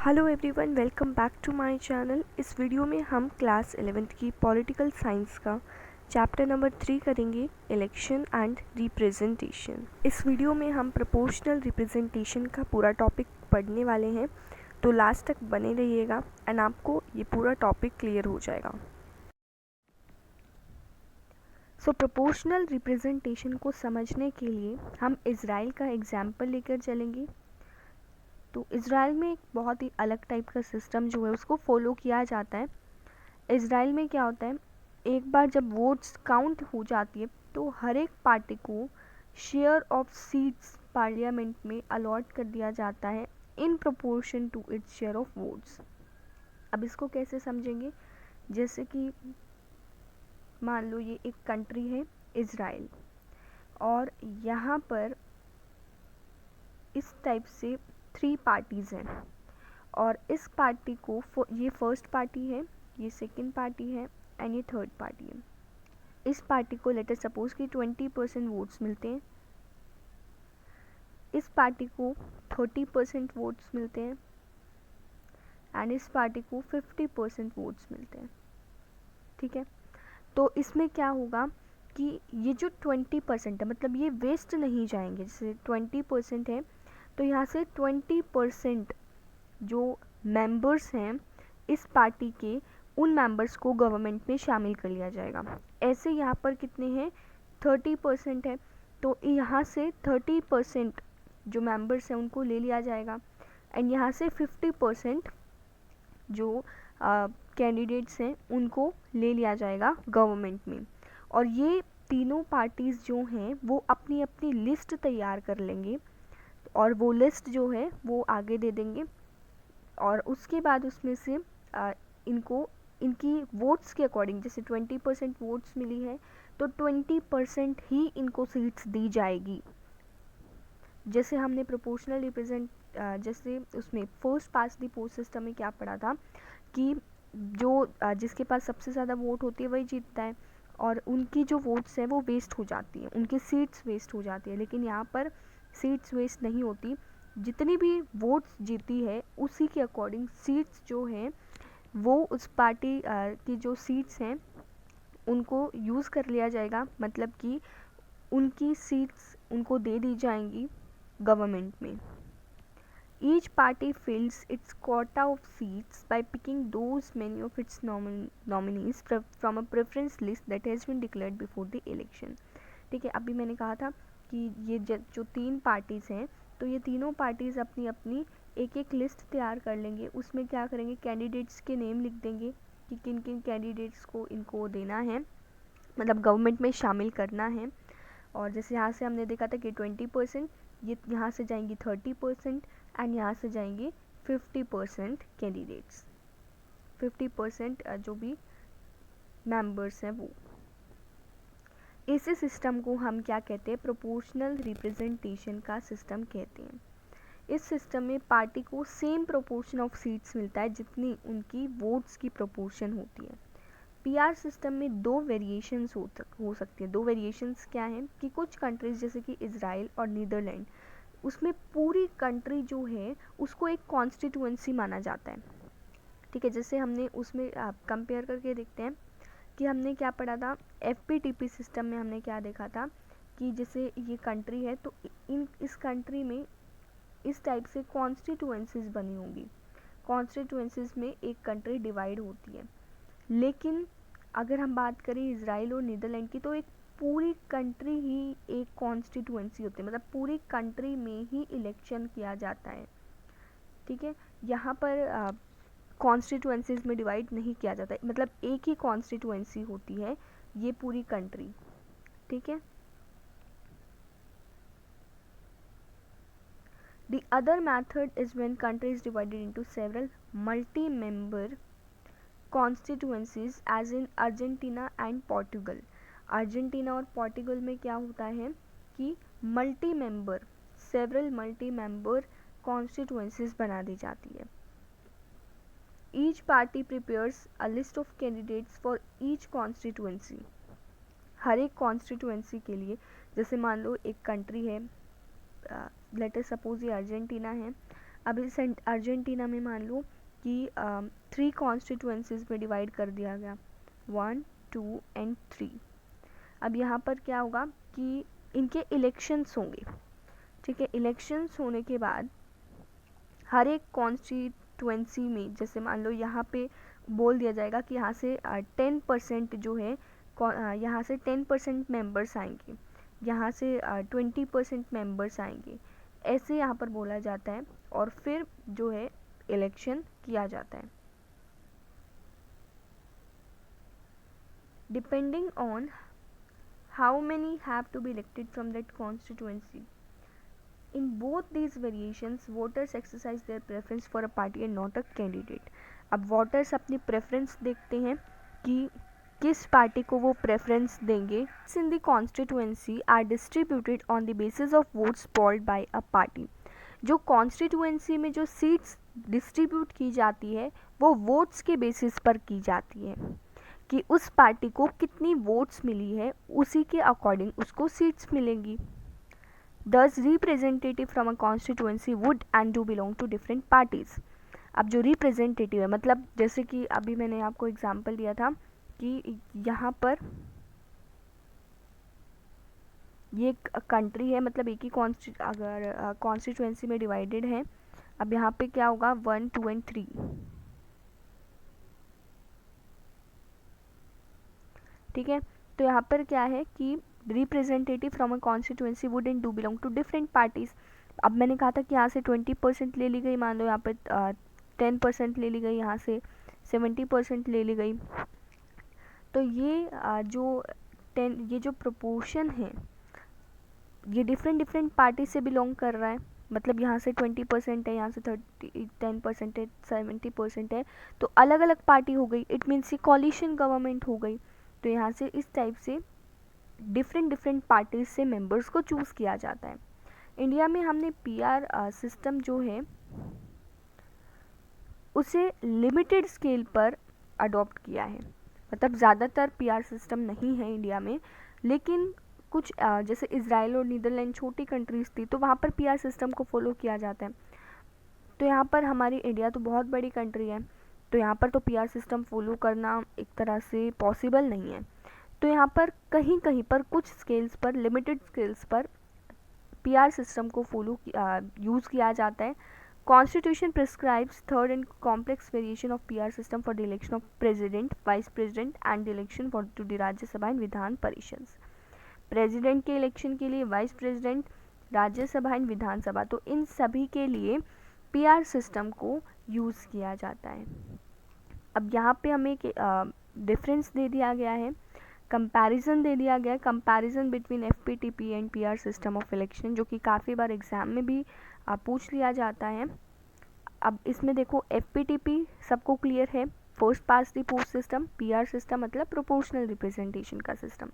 Hello everyone, welcome back to my channel. इस video में हम क्लास 11th की पॉलिटिकल साइंस का चैप्टर नंबर 3 करेंगे, इलेक्शन एंड रिप्रेजेंटेशन। इस वीडियो में हम प्रोपोर्शनल रिप्रेजेंटेशन का पूरा टॉपिक पढ़ने वाले हैं, तो लास्ट तक बने रहिएगा एंड आपको ये पूरा टॉपिक क्लियर हो जाएगा। सो प्रोपोर्शनल रिप्रेजेंटेशन को समझने के लिए हम इज़राइल का एग्जाम्पल लेकर चलेंगे। तो इज़राइल में एक बहुत ही अलग टाइप का सिस्टम जो है उसको फॉलो किया जाता है। इज़राइल में क्या होता है, एक बार जब वोट्स काउंट हो जाती है तो हर एक पार्टी को शेयर ऑफ सीट्स पार्लियामेंट में अलॉट कर दिया जाता है in proportion to its share of votes. अब इसको कैसे समझेंगे, जैसे कि मान लो ये एक कंट्री है इज़राइल, और यहाँ पर इस टाइप से 3 पार्टीज़ हैं, और इस पार्टी को ये फर्स्ट पार्टी है, ये सेकंड पार्टी है एंड ये थर्ड पार्टी है। इस पार्टी को लेटर सपोज कि 20% वोट्स मिलते हैं, इस पार्टी को 30% वोट्स मिलते हैं एंड इस पार्टी को 50% वोट्स मिलते हैं। ठीक है, तो इसमें क्या होगा कि ये जो 20% है, मतलब ये वेस्ट नहीं जाएंगे। जैसे 20% है तो यहाँ से 20% जो मेंबर्स हैं इस पार्टी के, उन मेंबर्स को गवर्नमेंट में शामिल कर लिया जाएगा। ऐसे यहाँ पर कितने हैं, 30% है, तो यहाँ से 30% जो मेंबर्स हैं उनको ले लिया जाएगा एंड यहाँ से 50% जो कैंडिडेट्स हैं उनको ले लिया जाएगा गवर्नमेंट में। और ये तीनों पार्टीज़ जो हैं वो अपनी अपनी लिस्ट तैयार कर लेंगे और वो लिस्ट जो है वो आगे दे देंगे, और उसके बाद उसमें से इनको इनकी वोट्स के अकॉर्डिंग, जैसे 20% वोट्स मिली है तो 20% ही इनको सीट्स दी जाएगी। जैसे हमने प्रोपोर्शनल रिप्रेजेंट जैसे उसमें first past the post system में क्या पढ़ा था कि जो जिसके पास सबसे ज़्यादा वोट होती है वही जीतता है, और उनकी जो वोट्स हैं वो वेस्ट हो जाती है, उनकी सीट्स वेस्ट हो जाती है। लेकिन यहाँ पर सीट्स वेस्ट नहीं होती, जितनी भी वोट्स जीती है उसी के अकॉर्डिंग सीट्स जो हैं वो उस पार्टी की जो सीट्स हैं उनको यूज़ कर लिया जाएगा, मतलब कि उनकी सीट्स उनको दे दी जाएंगी गवर्नमेंट में। Each party fills its quota of seats by picking those many of its nominees from a preference list that has been declared before the election। ठीक है, अभी मैंने कहा था कि ये जो 3 पार्टीज़ हैं, तो ये तीनों पार्टीज़ अपनी अपनी एक एक लिस्ट तैयार कर लेंगे। उसमें क्या करेंगे, कैंडिडेट्स के नेम लिख देंगे कि किन किन कैंडिडेट्स को इनको देना है, मतलब गवर्नमेंट में शामिल करना है। और जैसे यहाँ से हमने देखा था कि 20%, ये यहाँ से जाएंगी 30% एंड यहाँ से जाएंगे 50% कैंडिडेट्स, 50% जो भी मेंबर्स हैं वो। इसी सिस्टम को हम क्या कहते हैं, प्रोपोर्शनल रिप्रेजेंटेशन का सिस्टम कहते हैं। इस सिस्टम में पार्टी को सेम प्रोपोर्शन ऑफ सीट्स मिलता है जितनी उनकी वोट्स की प्रोपोर्शन होती है। पीआर सिस्टम में 2 वेरिएशंस हो सकती हैं। 2 वेरिएशंस क्या हैं कि कुछ कंट्रीज़ जैसे कि इज़राइल और नीदरलैंड, उसमें पूरी कंट्री जो है उसको एक कॉन्स्टिट्यूएंसी माना जाता है। ठीक है, जैसे हमने उसमें कंपेयर करके देखते हैं कि हमने क्या पढ़ा था, एफपीटीपी सिस्टम में हमने क्या देखा था कि जैसे ये कंट्री है तो इस कंट्री में इस टाइप से कॉन्स्टिट्यूएंसीज बनी होंगी, कॉन्स्टिट्यूएंसीज में एक कंट्री डिवाइड होती है। लेकिन अगर हम बात करें इज़राइल और नीदरलैंड की, तो एक पूरी कंट्री ही एक कॉन्स्टिट्यूएंसी होती है, मतलब पूरी कंट्री में ही इलेक्शन किया जाता है। ठीक है, यहाँ पर कॉन्स्टिट्यूएंसीज में डिवाइड नहीं किया जाता है, मतलब एक ही कॉन्स्टिट्यूएंसी होती है ये पूरी कंट्री। ठीक है, the other method is when country is divided into several multi-member constituencies as in Argentina and Portugal. Argentina और पोर्टुगल में क्या होता है कि multi member, several multi member constituencies बना दी जाती है। Each party prepares a list of candidates for each constituency. हर एक कॉन्स्टिट्यूएंसी के लिए, जैसे मान लो एक कंट्री है, लेट अस सपोज ये अर्जेंटीना है, अब इस अर्जेंटीना में मान लो कि 3 कॉन्स्टिट्यूएंसीज में डिवाइड कर दिया गया, 1, 2 एंड 3। अब यहाँ पर क्या होगा कि इनके इलेक्शंस होंगे, ठीक है। इलेक्शंस होने के बाद हर एक कॉन्स्टिट्यूएंसी में, जैसे मान लो यहाँ पे बोल दिया जाएगा कि यहाँ से 10% जो है, यहाँ से 10% मेंबर्स आएंगे, यहाँ से 20% मेंबर्स आएंगे, ऐसे यहाँ पर बोला जाता है और फिर जो है इलेक्शन किया जाता है। Depending on how many have to be elected from that constituency. In both these variations, voters exercise their preference for a party and not a candidate. अब voters अपनी preference देखते हैं कि किस पार्टी को वो preference देंगे. In the constituency are distributed on the basis of votes polled by a party. जो constituency में जो seats distribute की जाती है वो votes के basis पर की जाती है कि उस पार्टी को कितनी वोट्स मिली है, उसी के अकॉर्डिंग उसको सीट्स मिलेंगी। Thus representative from a constituency would and do belong to different parties. अब जो रिप्रेजेंटेटिव है, मतलब जैसे कि अभी मैंने आपको एग्जांपल दिया था कि यहाँ पर ये कंट्री है, मतलब एक ही अगर कॉन्स्टिट्यूएंसी में डिवाइडेड है। अब यहाँ पे क्या होगा, 1, 2 एंड 3, ठीक है। तो यहाँ पर क्या है कि representative from a constituency would and do belong to different parties. अब मैंने कहा था कि यहाँ से 20% ले ली गई, मान लो यहाँ पे 10% ले ली गई, यहाँ से 70% ले ली गई। तो ये ये जो प्रोपोर्शन है ये डिफरेंट पार्टी से बिलोंग कर रहा है। मतलब यहाँ से 20% है, यहाँ से 10% है, 70% है, तो अलग अलग पार्टी हो गई। इट मीन्स कॉलिशन गवर्नमेंट हो गई। तो यहाँ से इस टाइप से डिफरेंट पार्टीज से मेंबर्स को चूज़ किया जाता है। इंडिया में हमने पीआर सिस्टम जो है उसे लिमिटेड स्केल पर अडॉप्ट किया है। मतलब ज़्यादातर पीआर सिस्टम नहीं है इंडिया में, लेकिन कुछ जैसे इजराइल और नीदरलैंड छोटी कंट्रीज़ थी तो वहाँ पर पीआर सिस्टम को फॉलो किया जाता है। तो यहाँ पर हमारी इंडिया तो बहुत बड़ी कंट्री है, तो यहाँ पर तो पीआर सिस्टम फॉलो करना एक तरह से पॉसिबल नहीं है। तो यहाँ पर कहीं कहीं पर कुछ स्केल्स पर, लिमिटेड स्केल्स पर पीआर सिस्टम को यूज़ किया जाता है। Constitution prescribes third and complex variation of PR system for the election of president, vice president and election for to the Rajya Sabha and Vidhan Parishad. President के इलेक्शन के लिए, vice president, Rajya Sabha and Vidhan Sabha, तो इन सभी के लिए पीआर सिस्टम को यूज़ किया जाता है। अब यहाँ पे हमें डिफरेंस दे दिया गया है, कंपैरिजन दे दिया गया है, comparison between FPTP and PR system of election, जो कि काफ़ी बार एग्जाम में भी पूछ लिया जाता है। अब इसमें देखो एफपीटीपी सबको क्लियर है, first pass the post system. PR system मतलब प्रोपोर्शनल रिप्रेजेंटेशन का सिस्टम।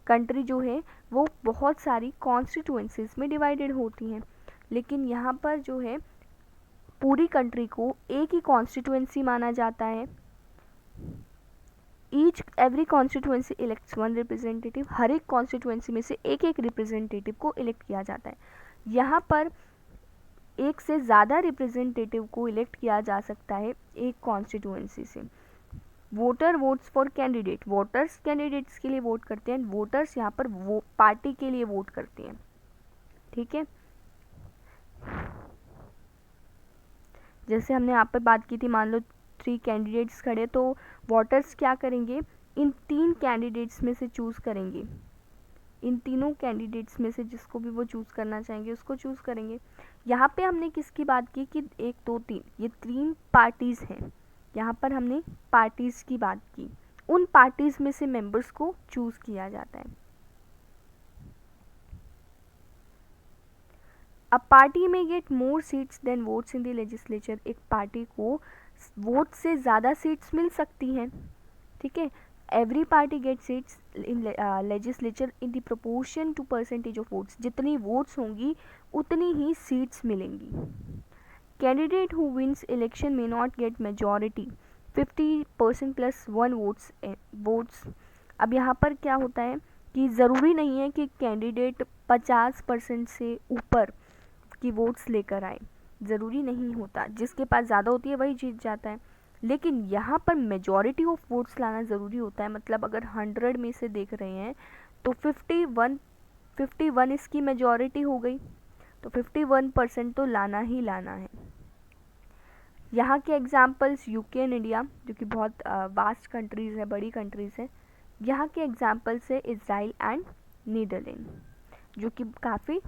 कंट्री जो है वो बहुत सारी कॉन्स्टिट्यूएंसीज में डिवाइडेड होती हैं, लेकिन यहाँ पर जो है पूरी कंट्री को एक ही कॉन्स्टिट्यूएंसी माना जाता है। Each every constituency elects one representative, हर एक कॉन्स्टिट्यूएंसी में से एक एक रिप्रेजेंटेटिव को इलेक्ट किया जाता है। यहाँ पर एक से ज़्यादा रिप्रेजेंटेटिव को इलेक्ट किया जा सकता है एक कॉन्स्टिट्यूएंसी से। Voter votes for candidate, voters candidates के लिए वोट करते हैं, वोटर्स यहाँ पर वो पार्टी के लिए वोट करते हैं, ठीक है। जैसे हमने यहाँ पर बात की थी, मान लो 3 कैंडिडेट्स खड़े, तो वोटर्स क्या करेंगे, इन 3 कैंडिडेट्स में से चूज़ करेंगे। इन तीनों कैंडिडेट्स में से जिसको भी वो चूज़ करना चाहेंगे उसको चूज़ करेंगे। यहाँ पे हमने किसकी बात की कि 1, 2, 3 ये 3 पार्टीज़ हैं। यहाँ पर हमने पार्टीज़ की बात की, उन पार्टीज़ में से मेंबर्स को चूज़ किया जाता है। A party may get more seats than votes in the legislature, एक पार्टी को वोट से ज़्यादा सीट्स मिल सकती हैं, ठीक है। Every party get seats in legislature in the proportion to percentage of votes, जितनी वोट्स होंगी उतनी ही सीट्स मिलेंगी। Candidate who wins election may not get majority 50% plus 1 votes. अब यहाँ पर क्या होता है कि ज़रूरी नहीं है कि कैंडिडेट 50% से ऊपर की वोट्स लेकर आए। ज़रूरी नहीं होता, जिसके पास ज़्यादा होती है वही जीत जाता है। लेकिन यहाँ पर मेजॉरिटी ऑफ वोट्स लाना ज़रूरी होता है, मतलब अगर 100 में से देख रहे हैं तो 51 इसकी मेजॉरिटी हो गई, तो 51% तो लाना ही लाना है। यहाँ के एग्जाम्पल्स यूके एंड इंडिया, जो कि बहुत वास्ट कंट्रीज़ है, बड़ी कंट्रीज़ है। यहाँ के एग्जाम्पल्स है इज़राइल एंड नीदरलैंड, जो कि काफ़ी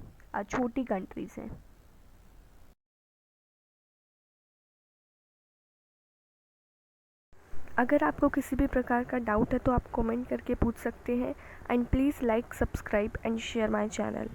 छोटी कंट्रीज़ हैं। अगर आपको किसी भी प्रकार का डाउट है तो आप कमेंट करके पूछ सकते हैं, and please like, subscribe and share my channel.